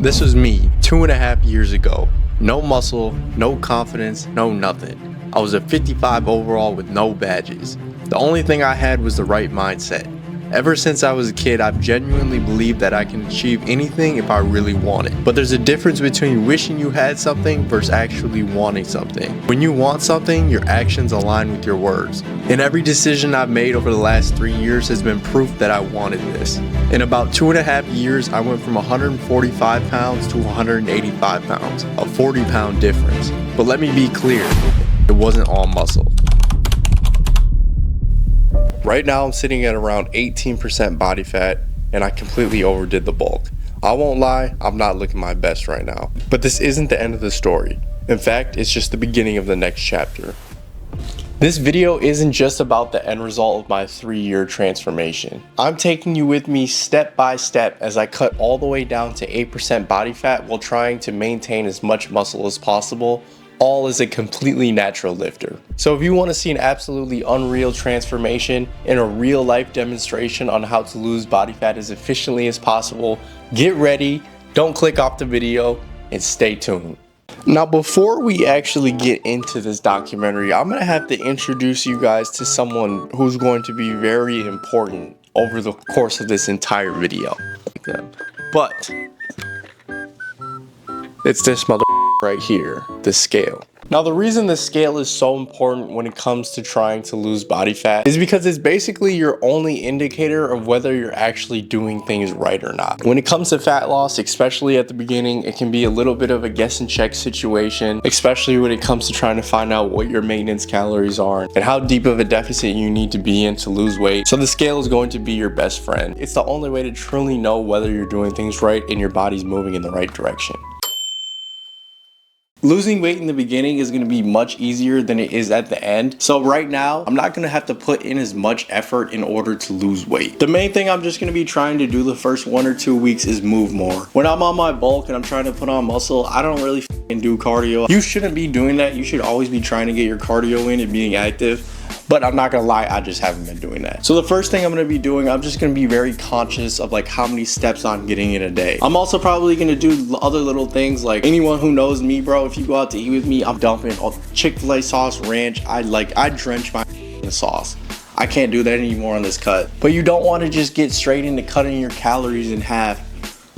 This was me 2.5 years ago. No muscle, no confidence, no nothing. I was a 55 overall with no badges. The only thing I had was the right mindset. Ever since I was a kid, I've genuinely believed that I can achieve anything if I really want it. But there's a difference between wishing you had something versus actually wanting something. When you want something, your actions align with your words. And every decision I've made over the last 3 years has been proof that I wanted this. In about 2.5 years, I went from 145 pounds to 185 pounds, a 40-pound difference. But let me be clear, it wasn't all muscle. Right now I'm sitting at around 18% body fat and I completely overdid the bulk. I won't lie, I'm not looking my best right now. But this isn't the end of the story. In fact, it's just the beginning of the next chapter. This video isn't just about the end result of my 3-year transformation. I'm taking you with me step by step as I cut all the way down to 8% body fat while trying to maintain as much muscle as possible, all as a completely natural lifter. So if you want to see an absolutely unreal transformation and a real life demonstration on how to lose body fat as efficiently as possible, get ready, don't click off the video, and stay tuned. Now before we actually get into this documentary, I'm gonna have to introduce you guys to someone who's going to be very important over the course of this entire video. But it's this mother right here, the scale. Now the reason the scale is so important when it comes to trying to lose body fat is because it's basically your only indicator of whether you're actually doing things right or not. When it comes to fat loss, especially at the beginning, it can be a little bit of a guess and check situation, especially when it comes to trying to find out what your maintenance calories are and how deep of a deficit you need to be in to lose weight. So the scale is going to be your best friend. It's the only way to truly know whether you're doing things right and your body's moving in the right direction. Losing weight in the beginning is going to be much easier than it is at the end. So right now, I'm not going to have to put in as much effort in order to lose weight. The main thing I'm just going to be trying to do the first 1 or 2 weeks is move more. When I'm on my bulk and I'm trying to put on muscle, I don't really do cardio. You shouldn't be doing that. You should always be trying to get your cardio in and being active. But I'm not gonna lie, I just haven't been doing that. So the first thing I'm gonna be doing, I'm just gonna be very conscious of like how many steps I'm getting in a day. I'm also probably gonna do other little things like anyone who knows me, bro, if you go out to eat with me, I'm dumping Chick-fil-A sauce, ranch. I drench my in sauce. I can't do that anymore on this cut. But you don't wanna just get straight into cutting your calories in half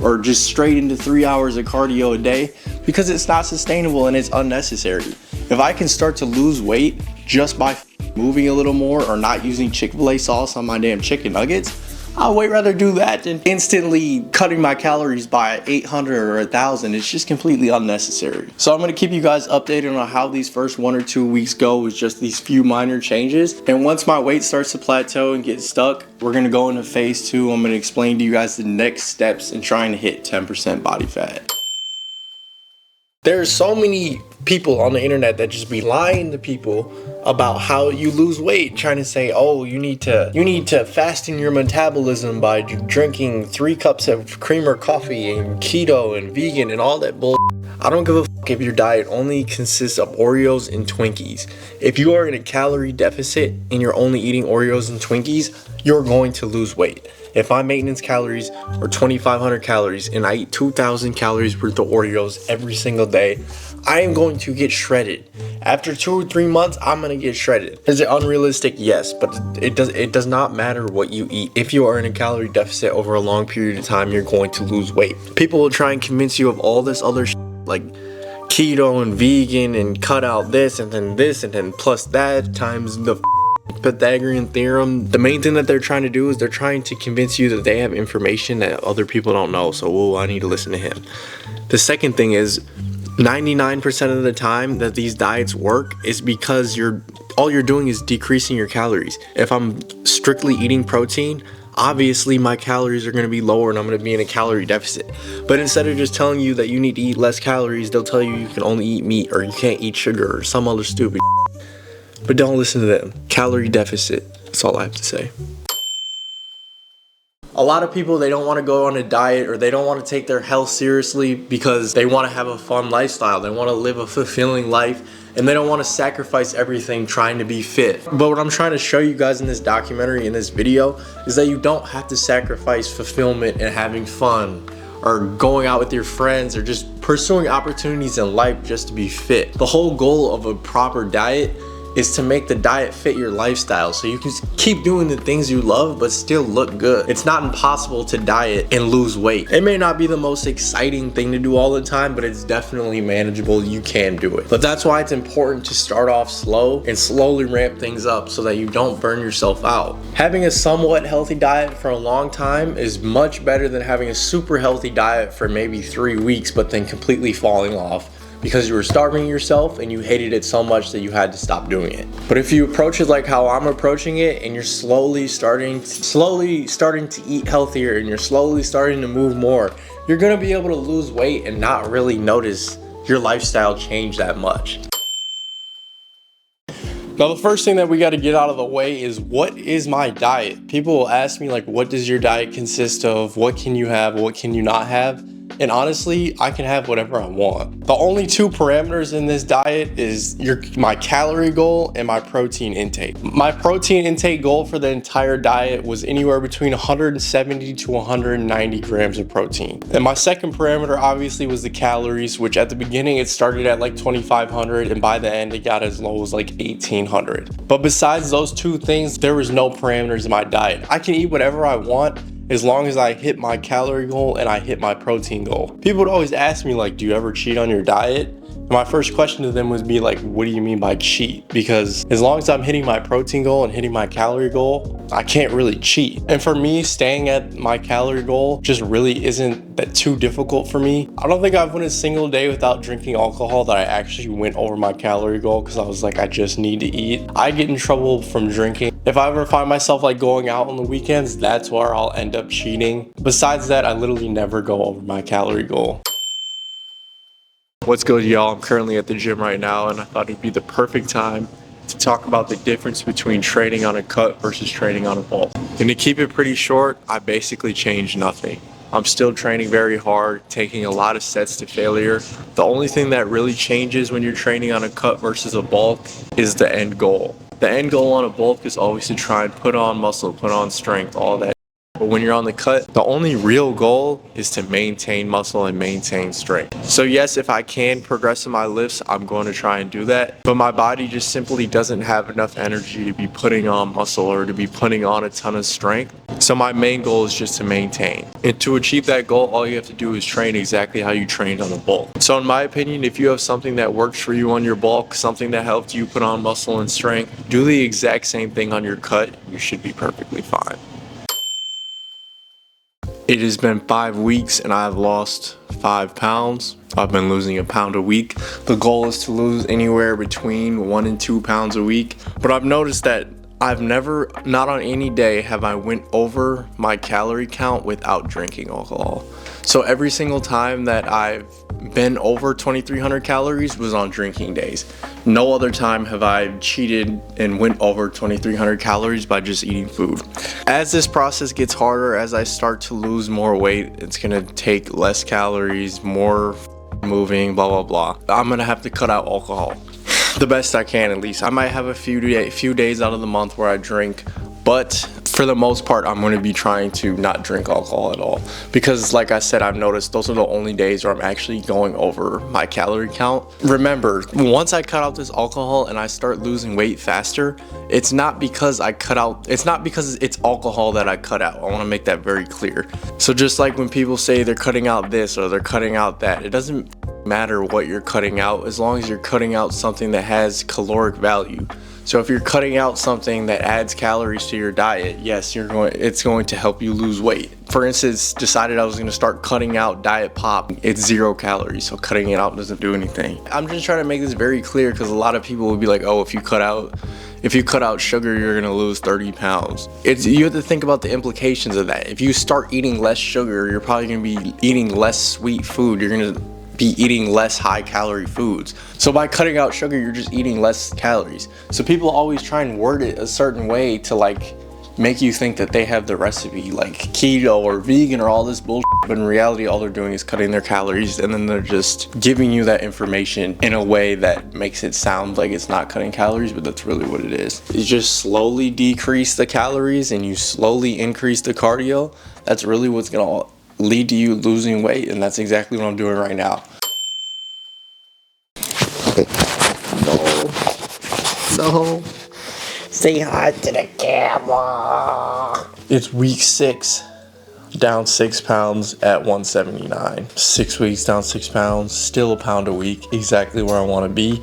or just straight into 3 hours of cardio a day because it's not sustainable and it's unnecessary. If I can start to lose weight just by moving a little more or not using Chick-fil-A sauce on my damn chicken nuggets, I'd way rather do that than instantly cutting my calories by 800 or 1,000. It's just completely unnecessary. So I'm gonna keep you guys updated on how these first 1 or 2 weeks go with just these few minor changes. And once my weight starts to plateau and get stuck, we're gonna go into phase 2. I'm gonna explain to you guys the next steps in trying to hit 10% body fat. There's so many people on the internet that just be lying to people about how you lose weight, trying to say, oh, you need to fasten your metabolism by drinking 3 cups of creamer coffee and keto and vegan and all that bull. I don't give a fuck if your diet only consists of Oreos and Twinkies. If you are in a calorie deficit and you're only eating Oreos and Twinkies, you're going to lose weight. If my maintenance calories are 2,500 calories and I eat 2,000 calories worth of Oreos every single day, I am going to get shredded. After 2 or 3 months, I'm gonna get shredded. Is it unrealistic? Yes, but it does not matter what you eat. If you are in a calorie deficit over a long period of time, you're going to lose weight. People will try and convince you of all this other like keto and vegan and cut out this and then plus that times the Pythagorean theorem. The main thing that they're trying to do is they're trying to convince you that they have information that other people don't know. So, I need to listen to him. The second thing is 99% of the time that these diets work is because all you're doing is decreasing your calories. If I'm strictly eating protein, obviously my calories are going to be lower and I'm going to be in a calorie deficit. But instead of just telling you that you need to eat less calories, they'll tell you you can only eat meat or you can't eat sugar or some other stupid. But don't listen to them. Calorie deficit. That's all I have to say. A lot of people, they don't want to go on a diet or they don't want to take their health seriously because they want to have a fun lifestyle. They want to live a fulfilling life and they don't want to sacrifice everything trying to be fit. But what I'm trying to show you guys in this documentary, in this video, is that you don't have to sacrifice fulfillment and having fun or going out with your friends, or just pursuing opportunities in life just to be fit. The whole goal of a proper diet is to make the diet fit your lifestyle so you can keep doing the things you love but still look good. It's not impossible to diet and lose weight. It may not be the most exciting thing to do all the time, but it's definitely manageable. You can do it. But that's why it's important to start off slow and slowly ramp things up so that you don't burn yourself out. Having a somewhat healthy diet for a long time is much better than having a super healthy diet for maybe 3 weeks but then completely falling off because you were starving yourself and you hated it so much that you had to stop doing it. But if you approach it like how I'm approaching it, and you're slowly starting to eat healthier, and you're slowly starting to move more, you're gonna be able to lose weight and not really notice your lifestyle change that much. Now, the first thing that we got to get out of the way is, what is my diet? People will ask me, like, what does your diet consist of? What can you have? What can you not have? And honestly, I can have whatever I want. The only two parameters in this diet is my calorie goal and my protein intake. My protein intake goal for the entire diet was anywhere between 170 to 190 grams of protein. And my second parameter obviously was the calories, which at the beginning it started at like 2,500, and by the end it got as low as like 1,800. But besides those two things, there was no parameters in my diet. I can eat whatever I want as long as I hit my calorie goal and I hit my protein goal. People would always ask me, like, do you ever cheat on your diet? And my first question to them would be like, what do you mean by cheat? Because as long as I'm hitting my protein goal and hitting my calorie goal, I can't really cheat. And for me, staying at my calorie goal just really isn't that too difficult for me. I don't think I've went a single day without drinking alcohol that I actually went over my calorie goal because I was like, I just need to eat. I get in trouble from drinking. If I ever find myself like going out on the weekends, that's where I'll end up cheating. Besides that, I literally never go over my calorie goal. What's good, y'all? I'm currently at the gym right now, and I thought it'd be the perfect time to talk about the difference between training on a cut versus training on a bulk. And to keep it pretty short, I basically changed nothing. I'm still training very hard, taking a lot of sets to failure. The only thing that really changes when you're training on a cut versus a bulk is the end goal. The end goal on a bulk is always to try and put on muscle, put on strength, all that. But when you're on the cut, the only real goal is to maintain muscle and maintain strength. So yes, if I can progress in my lifts, I'm going to try and do that. But my body just simply doesn't have enough energy to be putting on muscle or to be putting on a ton of strength. So my main goal is just to maintain. And to achieve that goal, all you have to do is train exactly how you trained on the bulk. So in my opinion, if you have something that works for you on your bulk, something that helped you put on muscle and strength, do the exact same thing on your cut. You should be perfectly fine. It has been 5 weeks and I've lost 5 pounds. I've been losing a pound a week. The goal is to lose anywhere between 1 and 2 pounds a week. But I've noticed that I've never, not on any day, have I went over my calorie count without drinking alcohol. So every single time that I've been over 2,300 calories was on drinking days. No other time have I cheated and went over 2,300 calories by just eating food. As this process gets harder, as I start to lose more weight, it's gonna take less calories, more moving, blah, blah, blah. I'm gonna have to cut out alcohol. The best I can, at least. I might have a few days out of the month where I drink, but for the most part, I'm going to be trying to not drink alcohol at all. Because like I said, I've noticed those are the only days where I'm actually going over my calorie count. Remember, once I cut out this alcohol and I start losing weight faster, it's not because it's alcohol that I cut out. I want to make that very clear. So just like when people say they're cutting out this or they're cutting out that, it doesn't matter what you're cutting out as long as you're cutting out something that has caloric value. So if you're cutting out something that adds calories to your diet, yes, it's going to help you lose weight. For instance, decided I was going to start cutting out diet pop. It's 0 calories, so cutting it out doesn't do anything. I'm just trying to make this very clear because a lot of people will be like, oh, if you cut out sugar, you're gonna lose 30 pounds. You have to think about the implications of that. If you start eating less sugar, you're probably gonna be eating less sweet food. You're gonna be eating less high calorie foods. So by cutting out sugar, you're just eating less calories. So people always try and word it a certain way to like make you think that they have the recipe, like keto or vegan or all this bullshit, but in reality all they're doing is cutting their calories, and then they're just giving you that information in a way that makes it sound like it's not cutting calories, but that's really what it is. You just slowly decrease the calories and you slowly increase the cardio. That's really what's gonna lead to you losing weight, and that's exactly what I'm doing right now. No. Say hi to the camera. It's week 6. Down 6 pounds at 179. 6 weeks down 6 pounds, still a pound a week, exactly where I want to be.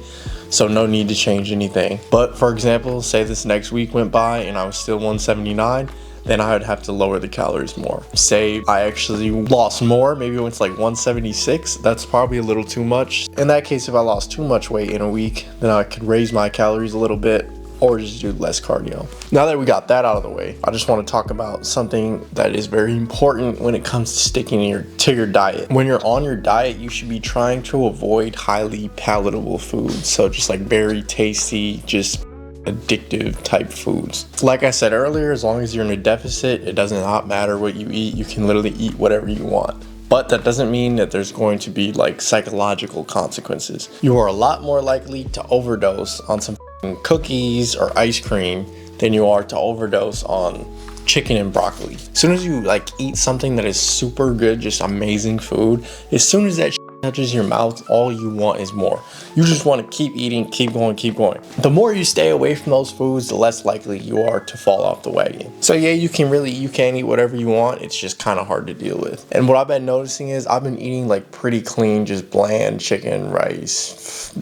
So no need to change anything. But for example, say this next week went by and I was still 179, then I would have to lower the calories more. Say I actually lost more, maybe it went to like 176, that's probably a little too much. In that case, if I lost too much weight in a week, then I could raise my calories a little bit or just do less cardio. Now that we got that out of the way, I just want to talk about something that is very important when it comes to sticking to your diet. When you're on your diet, you should be trying to avoid highly palatable foods. So just like very tasty, just addictive type foods. Like I said earlier, as long as you're in a deficit, it does not matter what you eat. You can literally eat whatever you want. But that doesn't mean that there's going to be like psychological consequences. You are a lot more likely to overdose on some cookies or ice cream than you are to overdose on chicken and broccoli. As soon as you like eat something that is super good, just amazing food, as soon as that touches your mouth, all you want is more. You just want to keep eating, keep going, keep going. The more you stay away from those foods, the less likely you are to fall off the wagon. So yeah, you can eat whatever you want. It's just kind of hard to deal with. And what I've been noticing is I've been eating like pretty clean, just bland chicken, rice,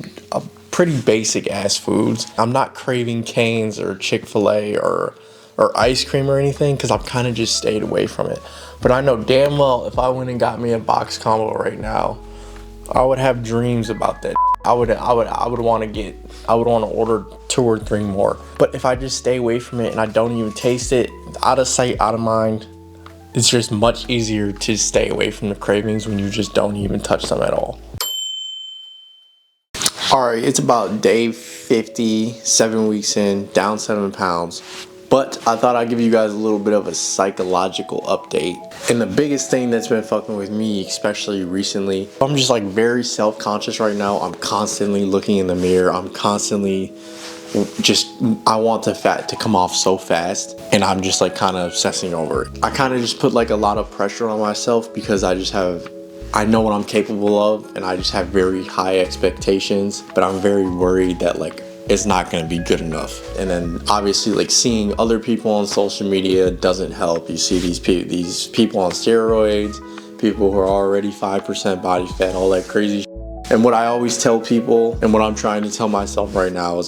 pretty basic ass foods. I'm not craving Cane's or Chick-fil-A or ice cream or anything because I've kind of just stayed away from it. But I know damn well if I went and got me a box combo right now, I would have dreams about that. I would want to order 2 or 3 more. But if I just stay away from it and I don't even taste it, out of sight, out of mind, it's just much easier to stay away from the cravings when you just don't even touch them at all. Alright, it's about day 50, 7 weeks in, down 7 pounds. But I thought I'd give you guys a little bit of a psychological update. And the biggest thing that's been fucking with me, especially recently, I'm just like very self-conscious right now. I'm constantly looking in the mirror. I'm constantly I want the fat to come off so fast. And I'm just like kind of obsessing over it. I kind of just put like a lot of pressure on myself because I know what I'm capable of and I just have very high expectations. But I'm very worried that like it's not going to be good enough. And then obviously like seeing other people on social media doesn't help. You see these people on steroids, people who are already 5% body fat, all that crazy shit. And what I always tell people and what I'm trying to tell myself right now is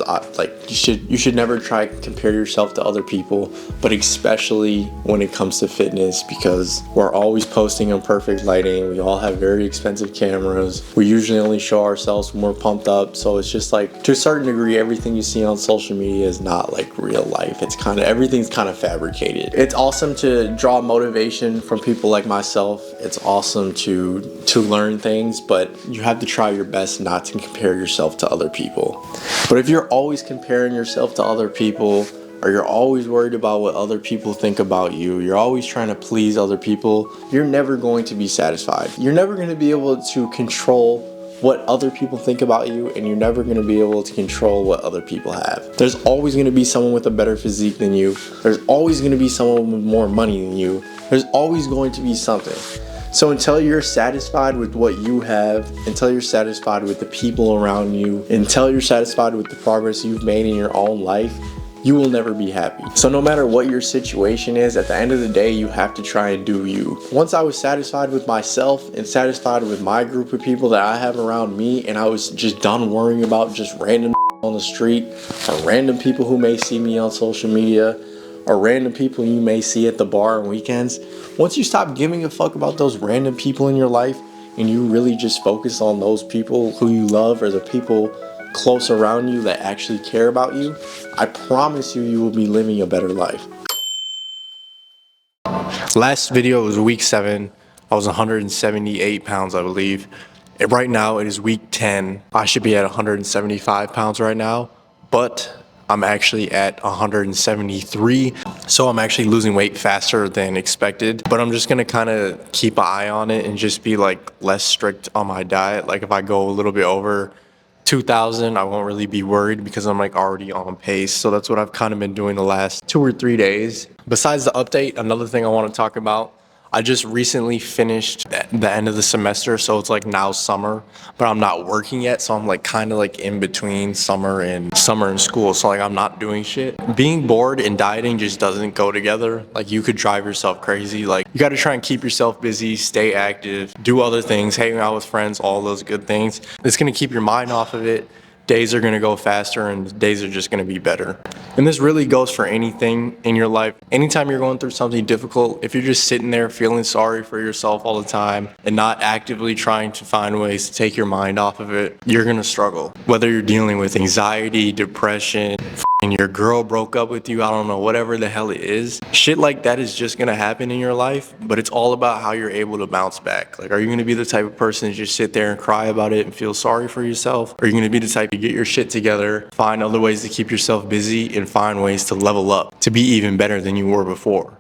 you should never try to compare yourself to other people, but especially when it comes to fitness, because we're always posting in perfect lighting. We all have very expensive cameras. We usually only show ourselves when we're pumped up. So it's just like, to a certain degree, everything you see on social media is not like real life. Everything's kind of fabricated. It's awesome to draw motivation from people like myself. It's awesome to learn things, but you have to try your best not to compare yourself to other people. But if you're always comparing yourself to other people, or you're always worried about what other people think about you, you're always trying to please other people, you're never going to be satisfied. You're never going to be able to control what other people think about you, and you're never going to be able to control what other people have. There's always going to be someone with a better physique than you. There's always going to be someone with more money than you. There's always going to be something. So until you're satisfied with what you have, until you're satisfied with the people around you, until you're satisfied with the progress you've made in your own life, you will never be happy. So no matter what your situation is, at the end of the day, you have to try and do you. Once I was satisfied with myself and satisfied with my group of people that I have around me, and I was just done worrying about just random on the street, or random people who may see me on social media, or random people you may see at the bar on weekends, once you stop giving a fuck about those random people in your life and you really just focus on those people who you love or the people close around you that actually care about you, I promise you, you will be living a better life. Last video was week 7. I was 178 pounds, I believe. And right now it is week 10. I should be at 175 pounds right now, but I'm actually at 173. So I'm actually losing weight faster than expected, but I'm just gonna kind of keep an eye on it and just be like less strict on my diet. Like if I go a little bit over 2,000, I won't really be worried because I'm like already on pace. So that's what I've kind of been doing the last 2 or 3 days. Besides the update, another thing I want to talk about, I just recently finished the end of the semester, so it's like now summer, but I'm not working yet, so I'm like kind of like in between summer and school, so like I'm not doing shit. Being bored and dieting just doesn't go together. Like you could drive yourself crazy. Like you got to try and keep yourself busy, stay active, do other things, hang out with friends, all those good things. It's gonna keep your mind off of it. Days are gonna go faster and days are just gonna be better. And this really goes for anything in your life. Anytime you're going through something difficult, if you're just sitting there feeling sorry for yourself all the time and not actively trying to find ways to take your mind off of it, you're gonna struggle. Whether you're dealing with anxiety, depression, and your girl broke up with you, I don't know, whatever the hell it is. Shit like that is just gonna happen in your life, but it's all about how you're able to bounce back. Like, are you gonna be the type of person to just sit there and cry about it and feel sorry for yourself? Or are you gonna be the type to get your shit together, find other ways to keep yourself busy, and find ways to level up, to be even better than you were before?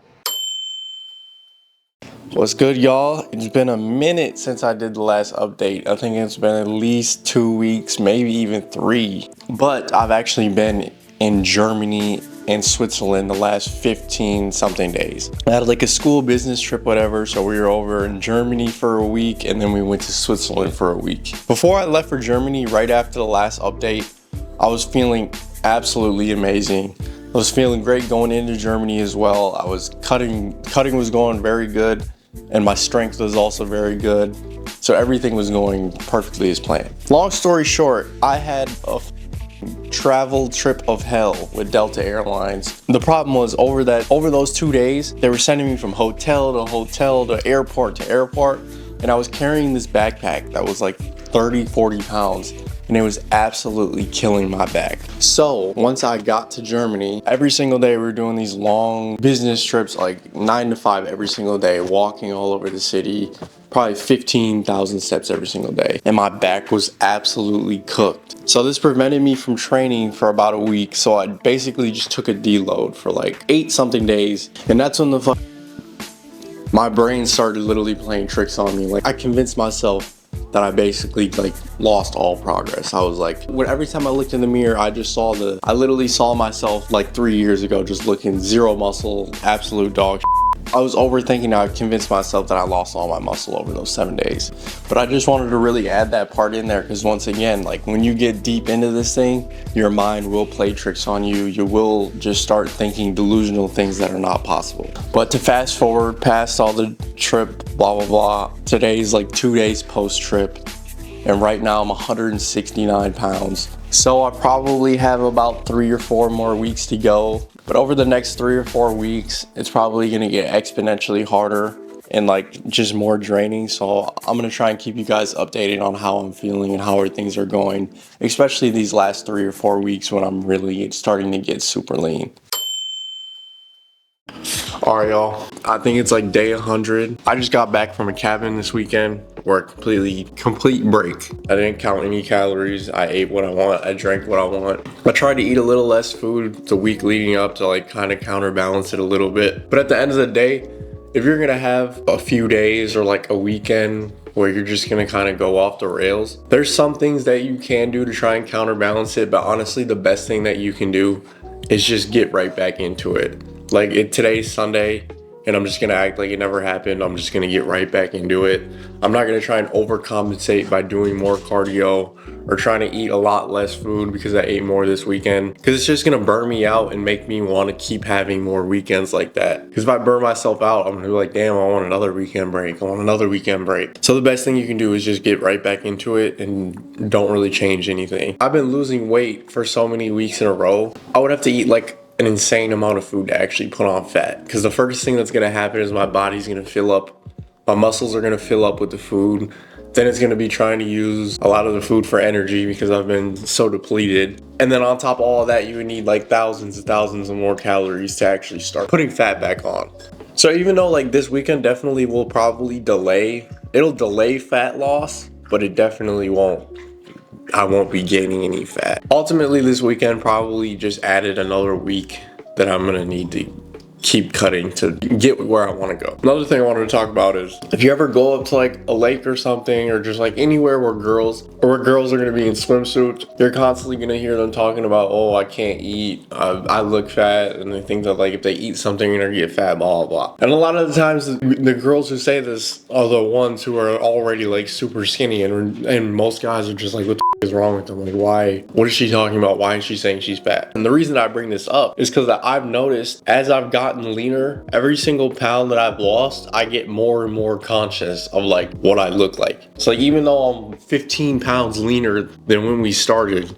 What's good, y'all? It's been a minute since I did the last update. I think it's been at least 2 weeks, maybe even 3. But I've actually been in Germany and Switzerland the last 15 something days. I had like a school business trip, whatever, so we were over in Germany for a week and then we went to Switzerland for a week. Before I left for Germany, right after the last update, I was feeling absolutely amazing. I was feeling great going into Germany as well. I was cutting was going very good, and my strength was also very good. So everything was going perfectly as planned. Long story short, I had a travel trip of hell with Delta Airlines. The problem was over those 2 days, they were sending me from hotel to hotel to airport, and I was carrying this backpack that was like 30-40 pounds, and it was absolutely killing my back. So once I got to Germany, every single day we were doing these long business trips, like 9 to 5 every single day, walking all over the city, probably 15,000 steps every single day, and my back was absolutely cooked. So this prevented me from training for about a week, so I basically just took a deload for like 8 something days, and that's when my brain started literally playing tricks on me. Like I convinced myself that I basically like lost all progress. I was like, every time I looked in the mirror, I literally saw myself like 3 years ago, just looking zero muscle, absolute dog shit. I was overthinking. I convinced myself that I lost all my muscle over those 7 days. But I just wanted to really add that part in there because once again, like when you get deep into this thing, your mind will play tricks on you. You will just start thinking delusional things that are not possible. But to fast forward past all the trip, blah, blah, blah, today's like 2 days post-trip. And right now I'm 169 pounds. So I probably have about 3 or 4 more weeks to go. But over the next 3 or 4 weeks, it's probably gonna get exponentially harder and like just more draining. So I'm gonna try and keep you guys updated on how I'm feeling and how things are going, especially these last 3 or 4 weeks when I'm really starting to get super lean. All right, y'all, I think it's like day 100. I just got back from a cabin this weekend where complete break. I didn't count any calories. I ate what I want. I drank what I want. I tried to eat a little less food the week leading up to like kind of counterbalance it a little bit. But at the end of the day, if you're gonna have a few days or like a weekend where you're just gonna kind of go off the rails, there's some things that you can do to try and counterbalance it. But honestly, the best thing that you can do is just get right back into it. Like today's Sunday, and I'm just gonna act like it never happened. I'm just gonna get right back into it. I'm not gonna try and overcompensate by doing more cardio or trying to eat a lot less food because I ate more this weekend, because it's just gonna burn me out and make me want to keep having more weekends like that. Because if I burn myself out, I'm gonna be like, damn, I want another weekend break. I want another weekend break. So the best thing you can do is just get right back into it and don't really change anything. I've been losing weight for so many weeks in a row. I would have to eat like an insane amount of food to actually put on fat, because the first thing that's going to happen is my body's going to fill up, my muscles are going to fill up with the food, then it's going to be trying to use a lot of the food for energy because I've been so depleted, and then on top of all of that, you would need like thousands of more calories to actually start putting fat back on. So even though like this weekend definitely will probably it'll delay fat loss, but it definitely I won't be gaining any fat. Ultimately, this weekend probably just added another week that I'm gonna need to keep cutting to get where I want to go. Another thing I wanted to talk about is if you ever go up to like a lake or something, or just like anywhere where girls are going to be in swimsuits, you're constantly going to hear them talking about, oh, I can't eat, I look fat, and they think that like if they eat something, you're going to get fat, blah, blah, blah. And a lot of the times the girls who say this are the ones who are already like super skinny, and most guys are just like, what the is wrong with them? Like, why? What is she talking about? Why is she saying she's fat? And the reason I bring this up is because I've noticed as I've gotten leaner, every single pound that I've lost, I get more and more conscious of like what I look like. So like, even though I'm 15 pounds leaner than when we started,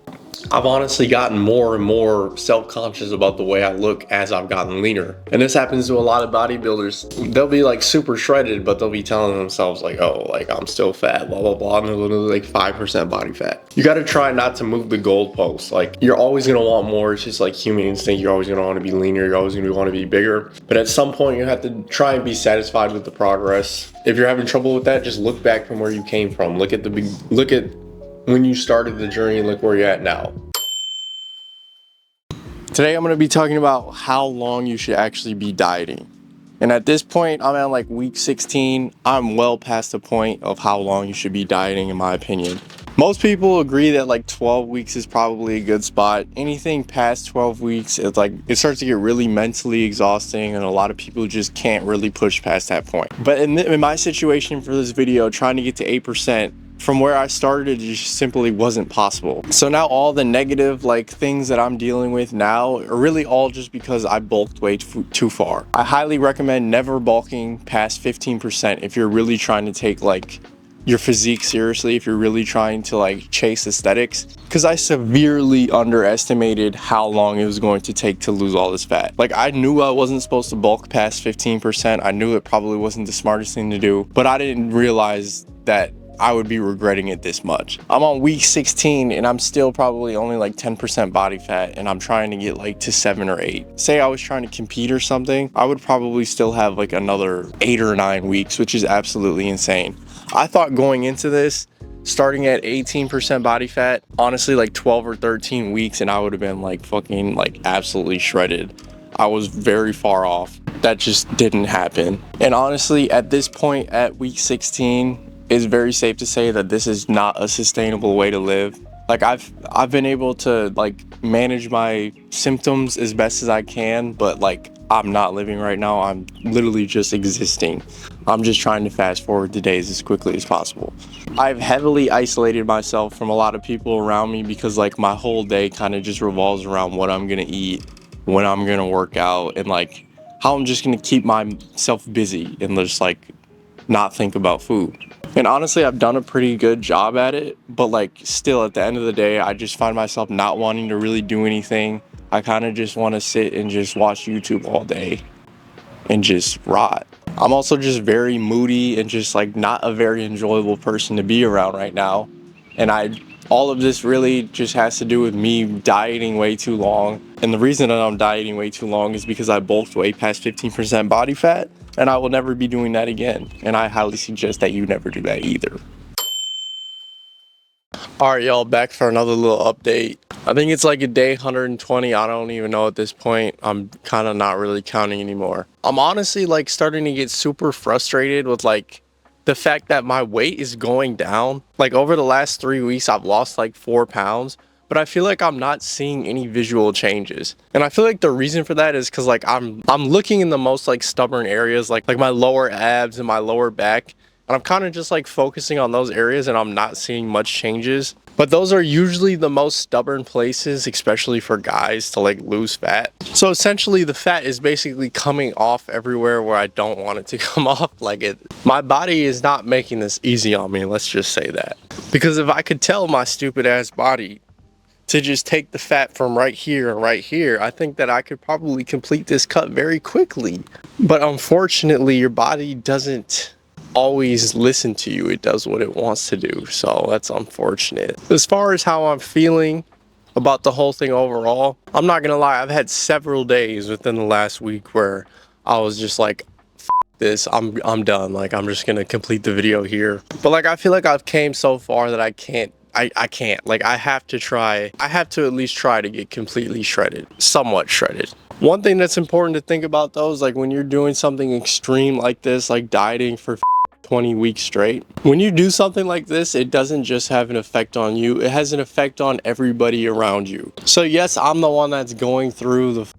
I've honestly gotten more and more self-conscious about the way I look as I've gotten leaner. And this happens to a lot of bodybuilders. They'll be like super shredded, but they'll be telling themselves like, oh, like I'm still fat, blah, blah, blah. And they're literally like 5% body fat. You got to try not to move the goalposts. Like, you're always going to want more. It's just like human instinct. You're always going to want to be leaner. You're always going to want to be bigger. But at some point you have to try and be satisfied with the progress. If you're having trouble with that, just look back from where you came from. Look at when you started the journey and look where you're at now. Today I'm going to be talking about how long you should actually be dieting. And at this point, I'm at like week 16. I'm well past the point of how long you should be dieting, in my opinion. Most people agree that like 12 weeks is probably a good spot. Anything past 12 weeks, it's like it starts to get really mentally exhausting, and a lot of people just can't really push past that point. But in my situation for this video, trying to get to 8%, from where I started, it just simply wasn't possible. So now all the negative like things that I'm dealing with now are really all just because I bulked way too far. I highly recommend never bulking past 15% if you're really trying to take like your physique seriously, if you're really trying to like chase aesthetics, because I severely underestimated how long it was going to take to lose all this fat. Like, I knew I wasn't supposed to bulk past 15%. I knew it probably wasn't the smartest thing to do, but I didn't realize that I would be regretting it this much. I'm on week 16 and I'm still probably only like 10% body fat, and I'm trying to get like to 7 or 8. Say I was trying to compete or something, I would probably still have like another 8 or 9 weeks, which is absolutely insane. I thought going into this, starting at 18% body fat, honestly like 12 or 13 weeks, and I would have been like fucking like absolutely shredded. I was very far off. That just didn't happen. And honestly, at this point at week 16, it's very safe to say that this is not a sustainable way to live. Like, I've been able to like manage my symptoms as best as I can, but like I'm not living right now. I'm literally just existing. I'm just trying to fast forward the days as quickly as possible. I've heavily isolated myself from a lot of people around me because like my whole day kind of just revolves around what I'm gonna eat, when I'm gonna work out, and like how I'm just gonna keep myself busy and just like not think about food. And honestly, I've done a pretty good job at it, but like still at the end of the day, I just find myself not wanting to really do anything. I kind of just want to sit and just watch YouTube all day and just rot. I'm also just very moody and just like not a very enjoyable person to be around right now. And all of this really just has to do with me dieting way too long. And the reason that I'm dieting way too long is because I bulked way past 15% body fat, and I will never be doing that again. And I highly suggest that you never do that either. All right, y'all, back for another little update. I think it's like a day 120. I don't even know at this point. I'm kind of not really counting anymore. I'm honestly like starting to get super frustrated with like the fact that my weight is going down. Like over the last 3 weeks, I've lost like 4 pounds, but I feel like I'm not seeing any visual changes. And I feel like the reason for that is because like I'm looking in the most like stubborn areas, like my lower abs and my lower back. And I'm kind of just like focusing on those areas, and I'm not seeing much changes. But those are usually the most stubborn places, especially for guys, to like lose fat. So essentially the fat is basically coming off everywhere where I don't want it to come off. My body is not making this easy on me, let's just say that. Because if I could tell my stupid ass body to just take the fat from right here and right here, I think that I could probably complete this cut very quickly. But unfortunately, your body doesn't always listen to you. It does what it wants to do, so that's unfortunate. As far as how I'm feeling about the whole thing overall, I'm not gonna lie, I've had several days within the last week where I was just like, F this, I'm done. Like, I'm just gonna complete the video here. But like, I feel like I've came so far that I can't, like, I have to at least try to get completely shredded, somewhat shredded. One thing that's important to think about though is like when you're doing something extreme like this, like dieting for 20 weeks straight, when you do something like this, it doesn't just have an effect on you, it has an effect on everybody around you. So yes, I'm the one that's going through the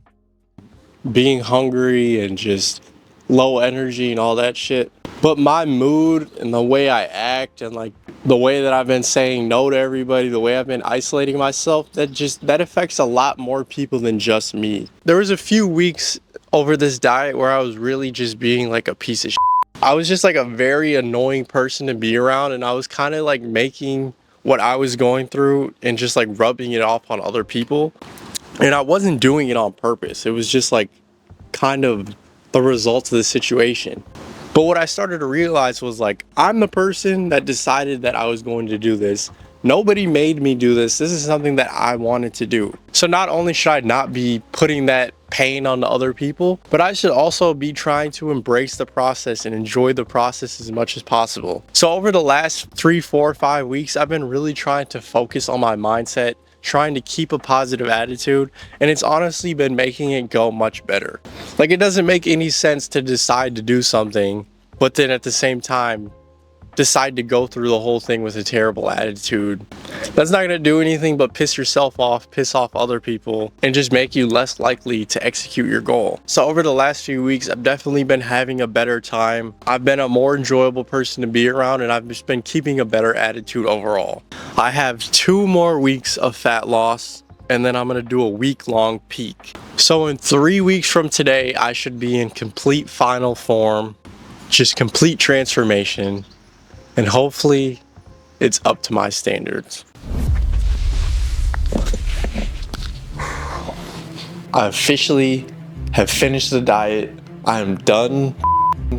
being hungry and just low energy and all that shit, but my mood and the way I act and like the way that I've been saying no to everybody, the way I've been isolating myself, that affects a lot more people than just me. There was a few weeks over this diet where I was really just being like a piece of shit. I was just like a very annoying person to be around, and I was kind of like making what I was going through and just like rubbing it off on other people. And I wasn't doing it on purpose. It was just like kind of the results of the situation. But what I started to realize was like, I'm the person that decided that I was going to do this. Nobody made me do this. This is something that I wanted to do. So not only should I not be putting that pain on other people, but I should also be trying to embrace the process and enjoy the process as much as possible. So over the last 3, 4, 5 weeks, I've been really trying to focus on my mindset, trying to keep a positive attitude, and it's honestly been making it go much better. Like, it doesn't make any sense to decide to do something, but then at the same time decide to go through the whole thing with a terrible attitude. That's not gonna do anything but piss yourself off, piss off other people, and just make you less likely to execute your goal. So over the last few weeks, I've definitely been having a better time. I've been a more enjoyable person to be around, and I've just been keeping a better attitude overall. I have 2 more weeks of fat loss, and then I'm gonna do a week-long peak. So in 3 weeks from today, I should be in complete final form, just complete transformation, and hopefully it's up to my standards. I officially have finished the diet. I am done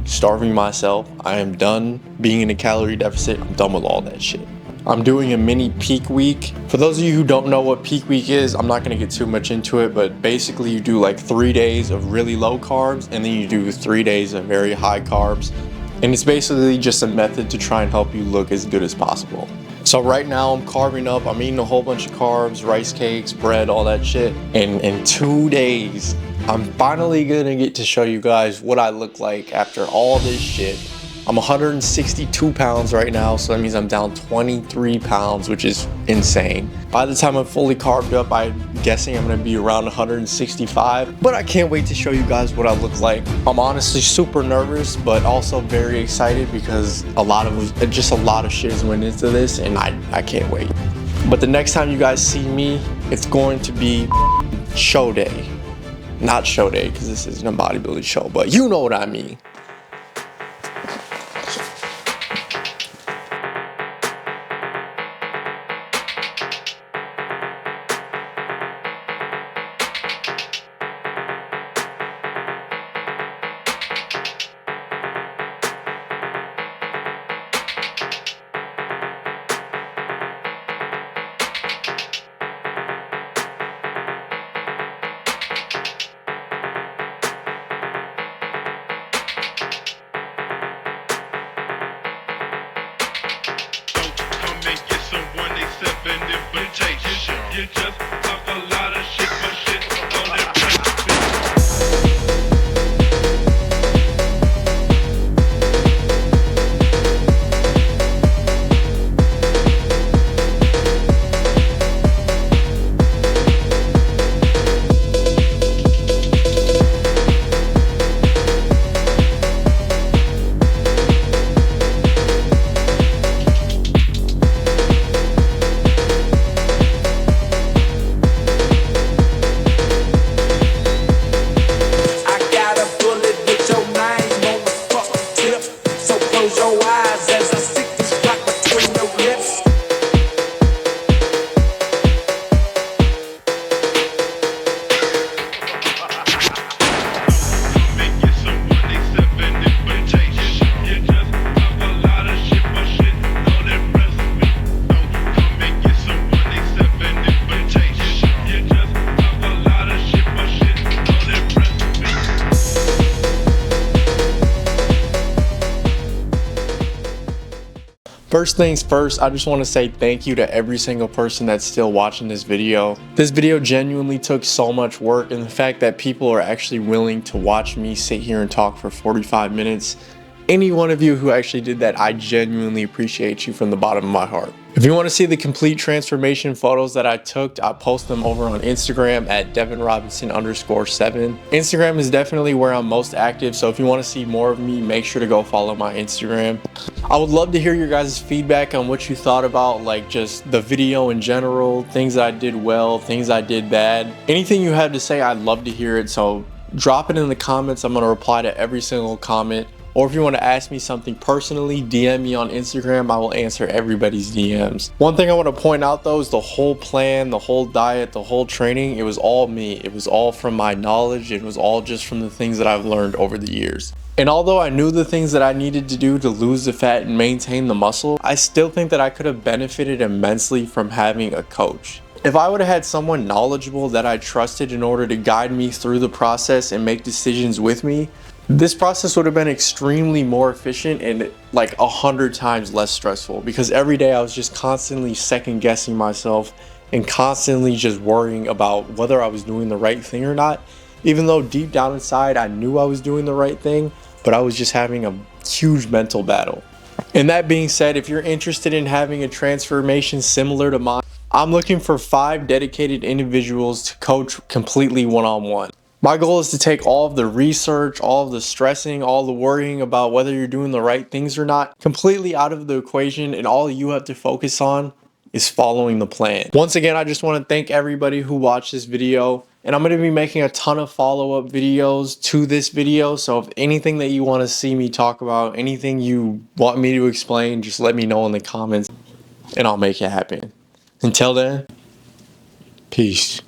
starving myself. I am done being in a calorie deficit. I'm done with all that shit. I'm doing a mini peak week. For those of you who don't know what peak week is, I'm not gonna get too much into it, but basically you do like 3 days of really low carbs, and then you do 3 days of very high carbs. And it's basically just a method to try and help you look as good as possible. So right now I'm carving up, I'm eating a whole bunch of carbs, rice cakes, bread, all that shit. And in 2 days, I'm finally gonna get to show you guys what I look like after all this shit. I'm 162 pounds right now, so that means I'm down 23 pounds, which is insane. By the time I'm fully carved up, I'm guessing I'm gonna be around 165, but I can't wait to show you guys what I look like. I'm honestly super nervous, but also very excited because a lot of shit has went into this, and I can't wait. But the next time you guys see me, it's going to be show day. Not show day, because this isn't a bodybuilding show, but you know what I mean. You just talk a lot of shit, but shit on that track. First things first, I just want to say thank you to every single person that's still watching this video. This video genuinely took so much work, and the fact that people are actually willing to watch me sit here and talk for 45 minutes, any one of you who actually did that, I genuinely appreciate you from the bottom of my heart. If you want to see the complete transformation photos that I took, I post them over on Instagram at devinrobinson_7. Instagram is definitely where I'm most active, so if you want to see more of me, make sure to go follow my Instagram. I would love to hear your guys' feedback on what you thought about like just the video in general, things that I did well, things I did bad. Anything you have to say, I'd love to hear it, so drop it in the comments. I'm going to reply to every single comment. Or if you want to ask me something personally, DM me on Instagram. I will answer everybody's DMs. One thing I want to point out though is the whole plan, the whole diet, the whole training, it was all me. It was all from my knowledge. It was all just from the things that I've learned over the years. And although I knew the things that I needed to do to lose the fat and maintain the muscle, I still think that I could have benefited immensely from having a coach. If I would have had someone knowledgeable that I trusted in order to guide me through the process and make decisions with me, this process would have been extremely more efficient and like 100 times less stressful, because every day I was just constantly second guessing myself and constantly just worrying about whether I was doing the right thing or not, even though deep down inside I knew I was doing the right thing, but I was just having a huge mental battle. And that being said, if you're interested in having a transformation similar to mine, I'm looking for 5 dedicated individuals to coach completely one-on-one. My goal is to take all of the research, all of the stressing, all the worrying about whether you're doing the right things or not completely out of the equation, and all you have to focus on is following the plan. Once again, I just want to thank everybody who watched this video, and I'm going to be making a ton of follow-up videos to this video, so if anything that you want to see me talk about, anything you want me to explain, just let me know in the comments and I'll make it happen. Until then, peace.